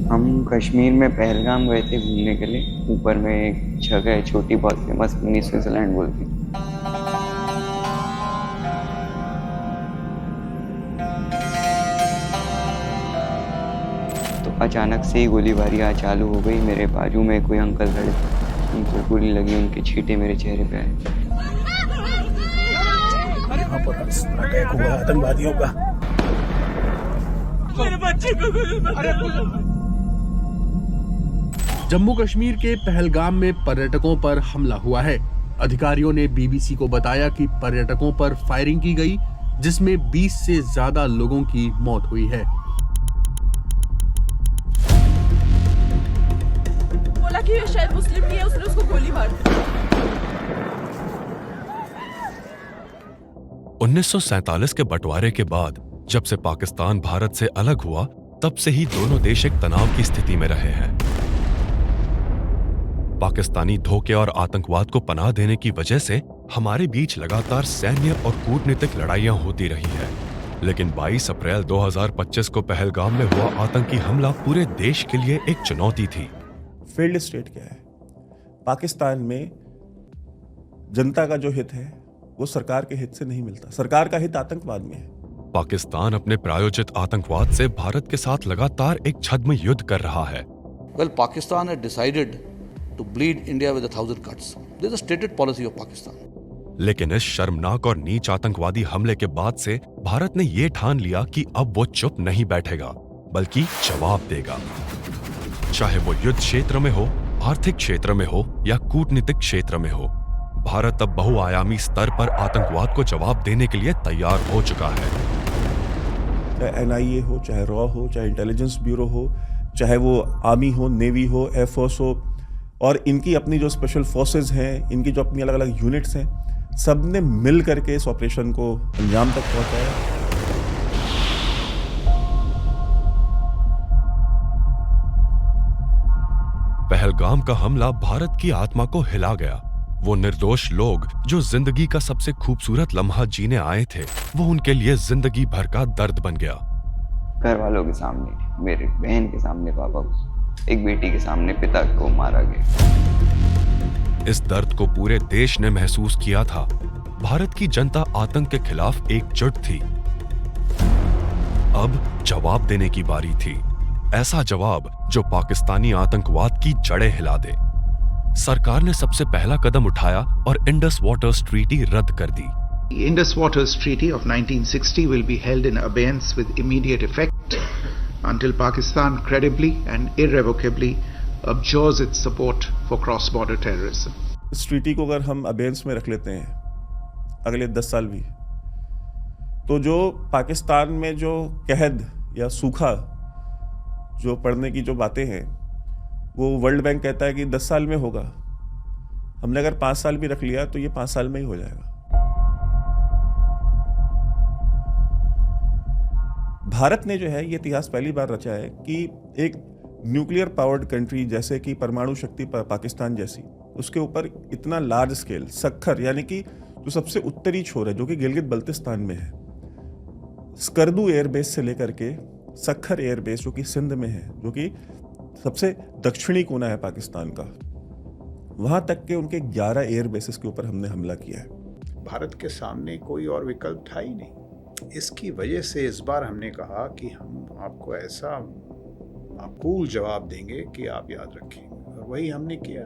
हम कश्मीर में पहलगाम गए थे घूमने के लिए। ऊपर में एक जगह है छोटी, बहुत फेमस, मिनी स्विट्जरलैंड बोलती है। तो अचानक से ही गोलीबारी आज चालू हो गई। मेरे बाजू में कोई अंकल खड़े थे, उनको गोली लगी, उनके छींटे मेरे चेहरे पे आए। यहाँ पर अटैक हुआ आतंकवादियों का। मेरे बच्चे को जम्मू कश्मीर के पहलगाम में पर्यटकों पर हमला हुआ है। अधिकारियों ने बीबीसी को बताया कि पर्यटकों पर फायरिंग की गई, जिसमें 20 से ज्यादा लोगों की मौत हुई है। बोला कि शायद मुस्लिम नहीं है, उसने उसको गोली मार दी। 1947 के बंटवारे के बाद जब से पाकिस्तान भारत से अलग हुआ, तब से ही दोनों देश एक तनाव की स्थिति में रहे हैं। पाकिस्तानी धोखे और आतंकवाद को पनाह देने की वजह से हमारे बीच लगातार सैन्य और कूटनीतिक लड़ाइयां होती रही है। लेकिन 22 अप्रैल 2025 को पहलगाम में हुआ आतंकी हमला पूरे देश के लिए एक चुनौती थी। फेल्ड स्टेट क्या है? पाकिस्तान में जनता का जो हित है वो सरकार के हित से नहीं मिलता। सरकार का हित आतंकवाद में है। पाकिस्तान अपने प्रायोजित आतंकवाद से भारत के साथ लगातार एक छद्म युद्ध कर रहा है। Well, Pakistan had decided to bleed India with 1,000 cuts. This is a stated policy of Pakistan. लेकिन इस शर्मनाक और नीच आतंकवादी हमले के बाद से भारत ने ये ठान लिया कि अब वो चुप नहीं बैठेगा, बल्कि जवाब देगा। चाहे वो युद्ध क्षेत्र में हो, आर्थिक क्षेत्र में हो या कूटनीतिक क्षेत्र में हो, भारत अब बहुआयामी स्तर पर आतंकवाद को जवाब देने के लिए तैयार हो चुका है। चाहे एनआईए हो, चाहे रॉ हो, चाहे इंटेलिजेंस ब्यूरो हो, चाहे वो आर्मी हो, नेवी हो, एयरफोर्स हो, और इनकी अपनी जो स्पेशल फोर्सेस हैं, इनकी जो अपनी अलग अलग यूनिट्स हैं, सब ने मिल करके इस ऑपरेशन को अंजाम तक पहुंचाया। पहलगाम का हमला भारत की आत्मा को हिला गया। वो निर्दोष लोग जो जिंदगी का सबसे खूबसूरत लम्हा जीने आए थे, वो उनके लिए जिंदगी भर का दर्द बन गया। घर वालों के सामने, मेरे बहन के सामने पापा को, एक बेटी के सामने पिता को मारा गया। इस दर्द को पूरे देश ने महसूस किया था। भारत की जनता आतंक के खिलाफ एकजुट थी। अब जवाब देने की बारी थी। ऐसा जवाब जो पाकिस्तानी आतंकवाद की जड़ें हिला दे। सरकार ने सबसे पहला कदम उठाया और इंडस वाटर्स ट्रीटी रद्द कर दी। The Indus Waters Treaty of 1960 will be held in abeyance with immediate effect until Pakistan credibly and irrevocably abjures its support for cross-border terrorism. इस ट्रीटी को अगर हम अबेंस में रख लेते हैं अगले 10 साल भी, तो जो पाकिस्तान में जो कहद या सूखा जो पड़ने की जो बातें हैं, वो वर्ल्ड बैंक कहता है कि 10 साल में होगा। हमने अगर 5 साल भी रख लिया तो ये 5 साल में ही हो जाएगा। भारत ने जो है ये इतिहास पहली बार रचा है कि एक न्यूक्लियर पावर्ड कंट्री जैसे कि परमाणु शक्ति पाकिस्तान जैसी, उसके ऊपर इतना लार्ज स्केल सक्खर, यानी कि जो सबसे उत्तरी छोर है जो कि गिलगित बल्तिस्तान में है, स्कर्दू एयरबेस से लेकर के सक्खर एयरबेस जो कि सिंध में है, जो कि सबसे दक्षिणी कोना है पाकिस्तान का, वहां तक के उनके 11 एयरबेसेस के ऊपर हमने हमला किया है। भारत के सामने कोई और विकल्प था ही नहीं। इसकी वजह से इस बार हमने कहा कि हम आपको ऐसा माकूल जवाब देंगे कि आप याद रखें, और वही हमने किया।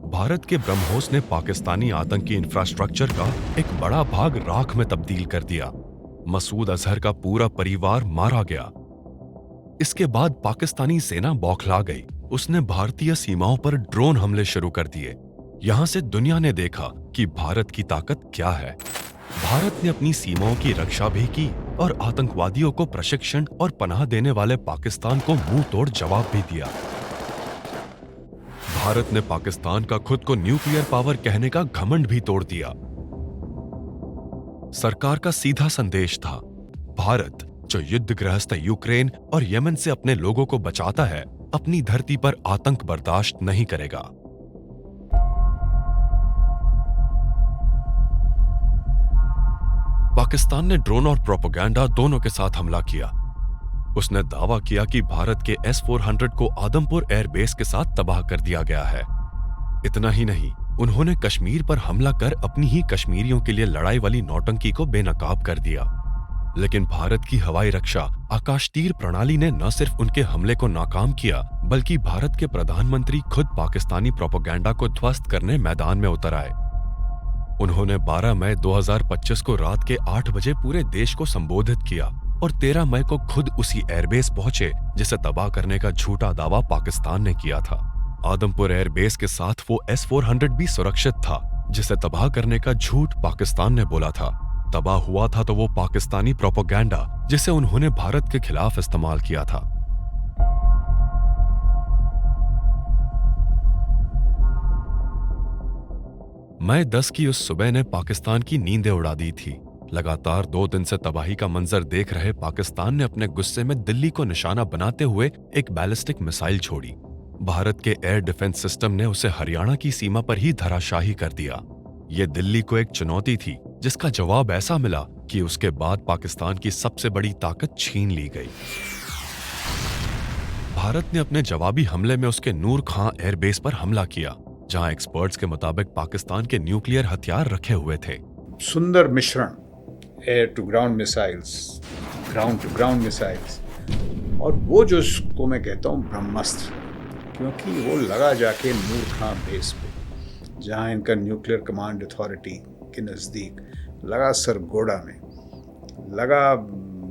भारत के ब्रह्मोस ने पाकिस्तानी आतंकी इंफ्रास्ट्रक्चर का एक बड़ा भाग राख में तब्दील कर दिया। मसूद अजहर का पूरा परिवार मारा गया। इसके बाद पाकिस्तानी सेना बौखला गई। उसने भारतीय सीमाओं पर ड्रोन हमले शुरू कर दिए। यहां से दुनिया ने देखा कि भारत की ताकत क्या है। भारत ने अपनी सीमाओं की रक्षा भी की और आतंकवादियों को प्रशिक्षण और पनाह देने वाले पाकिस्तान को मुंह तोड़ जवाब भी दिया। भारत ने पाकिस्तान का खुद को न्यूक्लियर पावर कहने का घमंड भी तोड़ दिया। सरकार का सीधा संदेश था, भारत जो युद्धग्रस्त यूक्रेन और यमन से अपने लोगों को बचाता है, अपनी धरती पर आतंक बर्दाश्त नहीं करेगा। पाकिस्तान ने ड्रोन और प्रोपेगेंडा दोनों के साथ हमला किया। उसने दावा किया कि भारत के S-400 को आदमपुर एयरबेस के साथ तबाह कर दिया गया है। इतना ही नहीं, उन्होंने कश्मीर पर हमला कर अपनी ही कश्मीरियों के लिए लड़ाई वाली नौटंकी को बेनकाब कर दिया। लेकिन भारत की हवाई रक्षा आकाश तीर प्रणाली ने न सिर्फ उनके हमले को नाकाम किया, बल्कि भारत के प्रधानमंत्री खुद पाकिस्तानी प्रोपेगेंडा को ध्वस्त करने मैदान में उतर आए। उन्होंने 12 मई 2025 को रात के 8 बजे पूरे देश को संबोधित किया और 13 मई को खुद उसी एयरबेस पहुंचे जिसे तबाह करने का झूठा दावा पाकिस्तान ने किया था। आदमपुर एयरबेस के साथ वो S-400 भी सुरक्षित था जिसे तबाह करने का झूठ पाकिस्तान ने बोला था। तबाह हुआ था तो वो पाकिस्तानी प्रोपेगेंडा जिसे उन्होंने भारत के खिलाफ इस्तेमाल किया था। मई 10 की उस सुबह ने पाकिस्तान की नींदें उड़ा दी थी। लगातार 2 दिन से तबाही का मंजर देख रहे पाकिस्तान ने अपने गुस्से में दिल्ली को निशाना बनाते हुए एक बैलिस्टिक मिसाइल छोड़ी। भारत के एयर डिफेंस सिस्टम ने उसे हरियाणा की सीमा पर ही धराशाही कर दिया। ये दिल्ली को एक चुनौती थी जिसका जवाब ऐसा मिला कि उसके बाद पाकिस्तान की सबसे बड़ी ताकत छीन ली गई। भारत ने अपने जवाबी हमले में उसके नूर खां एयरबेस पर हमला किया, जहां एक्सपर्ट्स के मुताबिक पाकिस्तान के न्यूक्लियर हथियार रखे हुए थे। सुंदर मिश्रण, air to ground missiles, ground to ground missiles, और वो जो उसको मैं कहता हूँ ब्रह्मास्त्र, क्योंकि वो लगा जाके नूर खां बेस पे, जहाँ इनका न्यूक्लियर कमांड अथॉरिटी के नज़दीक, लगा सरगोड़ा में, लगा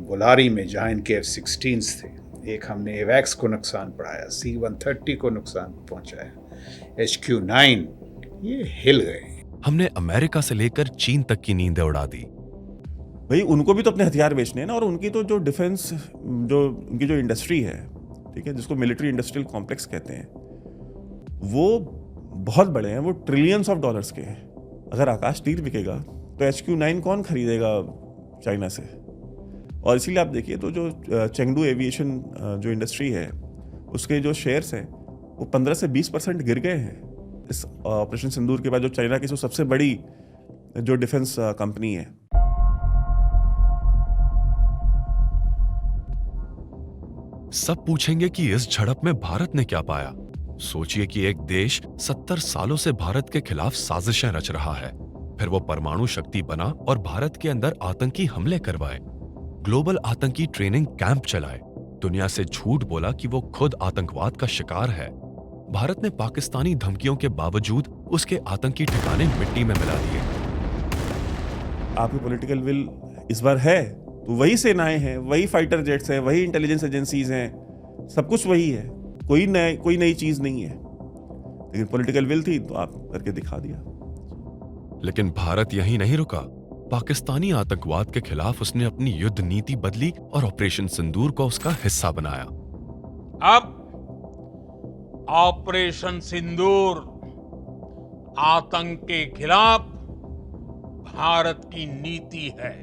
बुलारी में जहाँ इनके F-16s थे। एक हमने एवैक्स को नुकसान पड़ाया, C-130 को नुकसान पहुँचाया, HQ-9, ये हिल गए। हमने अमेरिका से लेकर चीन तक की नींदें उड़ा दी। भाई उनको भी तो अपने हथियार बेचने हैं ना, और उनकी तो जो डिफेंस, जो उनकी जो इंडस्ट्री है, ठीक है, जिसको मिलिट्री इंडस्ट्रियल कॉम्प्लेक्स कहते हैं, वो बहुत बड़े हैं, वो ट्रिलियंस ऑफ डॉलर्स के हैं। अगर आकाश तीर बिकेगा तो HQ-9 कौन खरीदेगा चाइना से? और इसीलिए आप देखिए तो जो चेंगडू एविएशन जो इंडस्ट्री है, उसके जो शेयर्स हैं वो 15 से 20% गिर गए हैं इस ऑपरेशन सिंदूर के बाद, जो चाइना की सबसे बड़ी जो डिफेंस कंपनी है। सब पूछेंगे कि इस झड़प में भारत ने क्या पाया। सोचिए कि एक देश 70 सालों से भारत के खिलाफ साजिशें रच रहा है, फिर वो परमाणु शक्ति बना और भारत के अंदर आतंकी हमले करवाए, ग्लोबल आतंकी ट्रेनिंग कैंप चलाए, दुनिया से झूठ बोला कि वो खुद आतंकवाद का शिकार है। भारत ने पाकिस्तानी धमकियों के बावजूद उसके आतंकी ठिकाने मिट्टी में मिला दिए। आपकी पॉलिटिकल विल इस बार है तो वही सेनाएं हैं, वही फाइटर जेट्स हैं, वही इंटेलिजेंस एजेंसीज हैं, सब कुछ वही है, कोई नई चीज नहीं है। लेकिन पॉलिटिकल विल थी तो आप करके दिखा दिया। लेकिन भारत यहीं नहीं रुका। पाकिस्तानी आतंकवाद के खिलाफ उसने अपनी युद्ध नीति बदली और ऑपरेशन सिंदूर को उसका हिस्सा बनाया। अब ऑपरेशन सिंदूर आतंक के खिलाफ भारत की नीति है।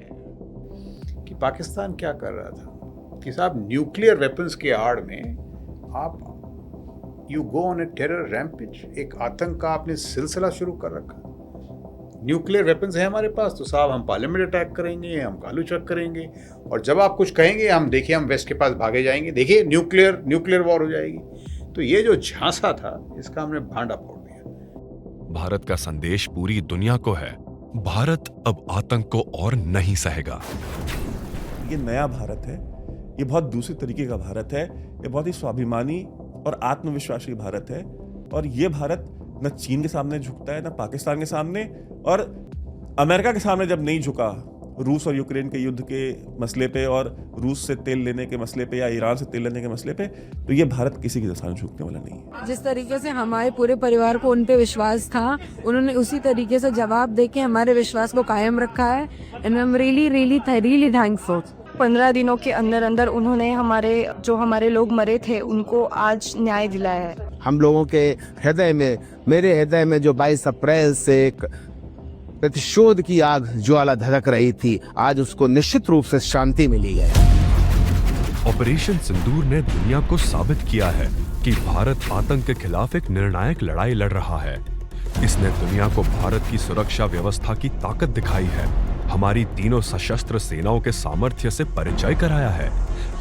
कि पाकिस्तान क्या कर रहा था कि साहब न्यूक्लियर वेपन्स के आड़ में आप you go on A terror rampage, एक आतंक का आपने सिलसिला शुरू कर रखा। न्यूक्लियर वेपन्स है हमारे पास तो साहब हम पार्लियामेंट अटैक करेंगे, हम कालू चक करेंगे, और जब आप कुछ कहेंगे हम देखिए हम वेस्ट के पास भागे जाएंगे, देखिए न्यूक्लियर वॉर हो जाएगी। तो ये जो झांसा था इसका हमने भांडा फोड़ दिया। भारत का संदेश पूरी दुनिया को है, भारत अब आतंक को और नहीं सहेगा। ये नया भारत है, ये बहुत दूसरे तरीके का भारत है, ये बहुत ही स्वाभिमानी और आत्मविश्वासी भारत है। और ये भारत न चीन के सामने झुकता है, न पाकिस्तान के सामने, और अमेरिका के सामने जब नहीं झुका रूस और यूक्रेन के युद्ध के मसले पे, और रूस से तेल लेने के मसले पे, या ईरान से तेल लेने के मसले पे, तो ये भारत किसी के सामने झुकने वाला नहीं है। जिस तरीके से हमारे पूरे परिवार को उन पे विश्वास था, उन्होंने उसी तरीके से जवाब देके हमारे विश्वास को कायम रखा है। And I am really thankful. 15 दिनों के अंदर अंदर उन्होंने हमारे लोग मरे थे उनको आज न्याय दिलाया है। हम लोगों के हृदय में, मेरे हृदय में जो 22 अप्रैल से एक प्रतिशोध की आग ज्वाला धधक रही थी, आज उसको निश्चित रूप से शांति मिली है। ऑपरेशन सिंदूर ने दुनिया को साबित किया है कि भारत आतंक के खिलाफ एक निर्णायक लड़ाई लड़ रहा है। इसने दुनिया को भारत की सुरक्षा व्यवस्था की ताकत दिखाई है। हमारी तीनों सशस्त्र सेनाओं के सामर्थ्य से परिचय कराया है।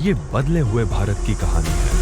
ये बदले हुए भारत की कहानी है।